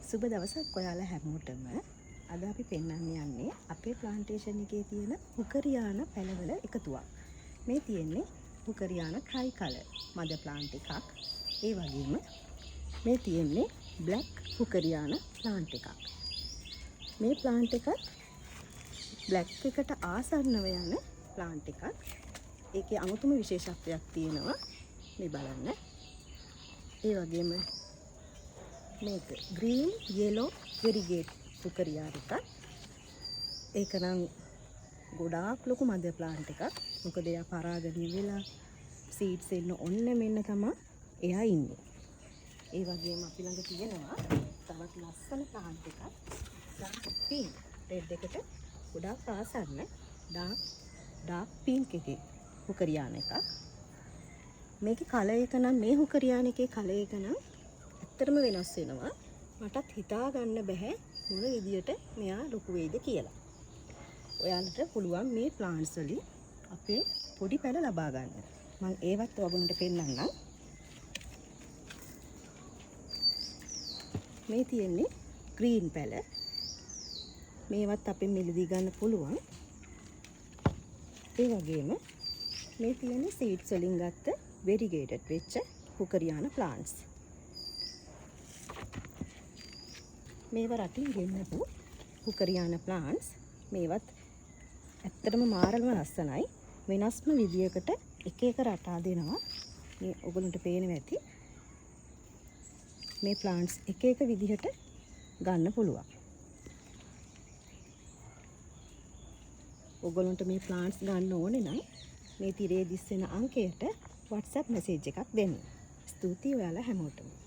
සුබ දවසක් ඔයාලා හැමෝටම. අද අපි පෙන්වන්න යන්නේ අපේ ප්ලාන්ටේෂන් එකේ තියෙන හුකරියානා පැලවල එකතුවක්. මේ තියෙන්නේ හුකරියානා ට්‍රයිකලර් මද ප්ලාන්ට් එකක්. ඒ වගේම මේ තියෙන්නේ බ්ලැක් හුකරියානා ප්ලාන්ට් එකක්. මේ ප්ලාන්ට් එක බ්ලැක් එකට ආසන්නව යන ප්ලාන්ට් එකක්. ඒකේ අමුතුම විශේෂත්වයක් තියෙනවා. මේ බලන්න. ඒ වගේම මේක green yellow variegated හුකරියා එකක්. ඒක නම් ගොඩාක් ලොකු මද ප්ලාන්ට් එකක්. මොකද එයා පරාගණය වෙලා සීඩ්ස් එන්න ඔන්න මෙන්න තමයි එයා ඉන්නේ. ඒ වගේම අපි ළඟ තියෙනවා තවත් ලස්සන ප්ලාන්ට් එකක්. ඩාර්ක් පින්ක් රෙඩ් එකට ගොඩාක් ආසන්න ඩාර්ක් පින්ක් එකේ හුකරියාන එකක්. මේකේ කලර් එක නම් මේ හුකරියාන එකේ කලර් එක නම් ඇත්තටම වෙනස් වෙනවා. මටත් හිතා ගන්න බෑ මොන විදියට මෙයා ලොකු වෙයිද කියලා. ඔයාලට පුළුවන් මේ ප්ලාන්ට්ස් වලින් අපේ පොඩි පැල ලබා ගන්න. මම ඒවත් ඔයගොල්ලන්ට පෙන්නන්නම්. මේ තියෙන්නේ ග්‍රීන් පැල. මේවත් අපෙන් මිලදී ගන්න පුළුවන්. ඒ වගේම මේ තියෙන්නේ සීඩ්ස් වලින් ගත්ත variegated වෙච්ච හුකරියානා ප්ලාන්ට්ස්. මේව රටින් ගෙන්නපු හුකරියානා ප්ලාන්ට්ස්. මේවත් ඇත්තටම මාරම ලස්සනයි. වෙනස්ම විදියකට එක එක රටා දෙනවා. මේ ඔයගොල්ලන්ට පේනවා ඇති. මේ ප්ලාන්ට්ස් එක එක විදිහට ගන්න පුළුවන්. ඔයගොල්ලන්ට මේ ප්ලාන්ට්ස් ගන්න ඕනේ නම් මේ තිරේ දිස්සෙන අංකයට WhatsApp මැසේජ් එකක් දෙන්න. ස්තුතියි ඔයාලා හැමෝටම.